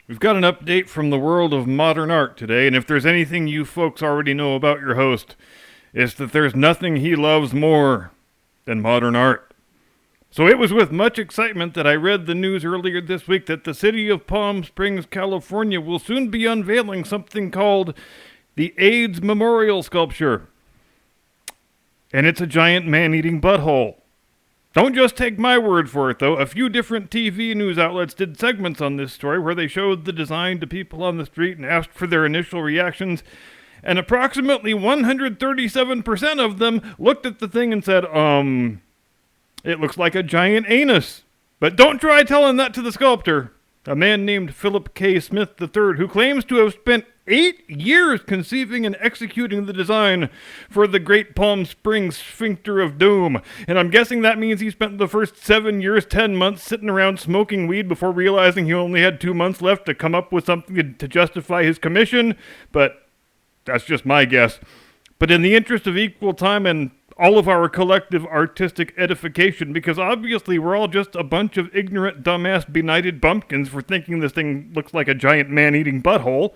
We've got an update from the world of modern art today, and if there's anything you folks already know about your host, it's that there's nothing he loves more than modern art. So it was with much excitement that I read the news earlier this week that the city of Palm Springs, California will soon be unveiling something called the AIDS Memorial Sculpture. And it's a giant man-eating butthole. Don't just take my word for it, though. A few different TV news outlets did segments on this story where they showed the design to people on the street and asked for their initial reactions. And approximately 137% of them looked at the thing and said, it looks like a giant anus. But don't try telling that to the sculptor, a man named Philip K. Smith III, who claims to have spent 8 years conceiving and executing the design for the Great Palm Springs Sphincter of Doom. And I'm guessing that means he spent the first 7 years, 10 months sitting around smoking weed before realizing he only had 2 months left to come up with something to justify his commission. But that's just my guess. But in the interest of equal time and all of our collective artistic edification, because obviously we're all just a bunch of ignorant, dumbass, benighted bumpkins for thinking this thing looks like a giant man-eating butthole.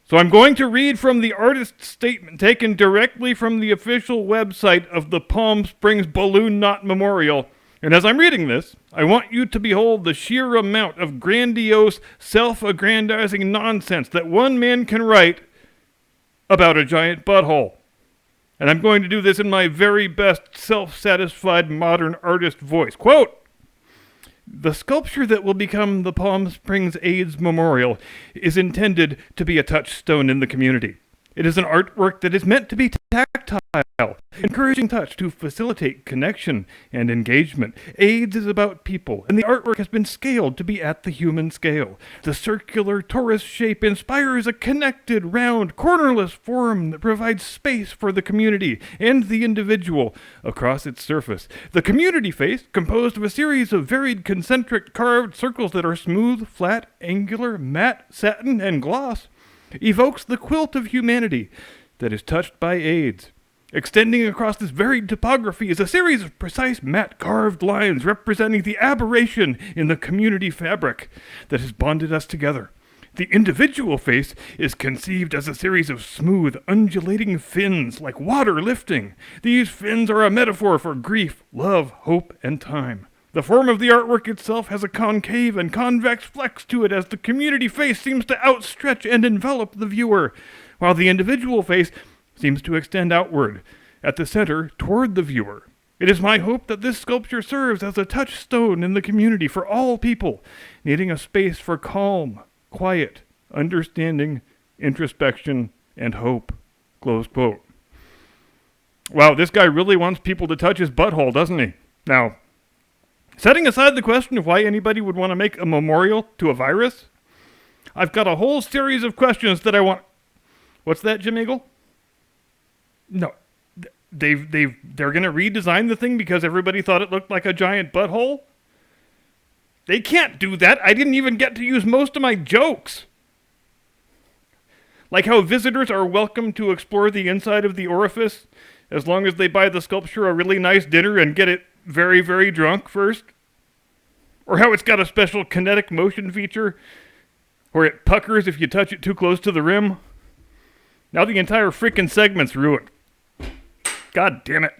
So I'm going to read from the artist's statement taken directly from the official website of the Palm Springs Balloon Knot Memorial. And as I'm reading this, I want you to behold the sheer amount of grandiose, self-aggrandizing nonsense that one man can write about a giant butthole. And I'm going to do this in my very best self-satisfied modern artist voice. Quote, "The sculpture that will become the Palm Springs AIDS Memorial is intended to be a touchstone in the community. It is an artwork that is meant to be tactile, encouraging touch to facilitate connection and engagement. AIDS is about people, and the artwork has been scaled to be at the human scale. The circular torus shape inspires a connected, round, cornerless form that provides space for the community and the individual across its surface. The community face, composed of a series of varied concentric carved circles that are smooth, flat, angular, matte, satin, and gloss, evokes the quilt of humanity that is touched by AIDS. Extending across this varied topography is a series of precise matte carved lines representing the aberration in the community fabric that has bonded us together. The individual face is conceived as a series of smooth, undulating fins like water lifting. These fins are a metaphor for grief, love, hope, and time. The form of the artwork itself has a concave and convex flex to it as the community face seems to outstretch and envelop the viewer, while the individual face seems to extend outward, at the center, toward the viewer. It is my hope that this sculpture serves as a touchstone in the community for all people, needing a space for calm, quiet, understanding, introspection, and hope." Close quote. Wow, this guy really wants people to touch his butthole, doesn't he? Now, setting aside the question of why anybody would want to make a memorial to a virus, I've got a whole series of questions that I want. What's that, Jim Eagle? No, they're going to redesign the thing because everybody thought it looked like a giant butthole? They can't do that. I didn't even get to use most of my jokes. Like how visitors are welcome to explore the inside of the orifice as long as they buy the sculpture a really nice dinner and get it very, very drunk first. Or how it's got a special kinetic motion feature where it puckers if you touch it too close to the rim. Now the entire frickin' segment's ruined. God damn it.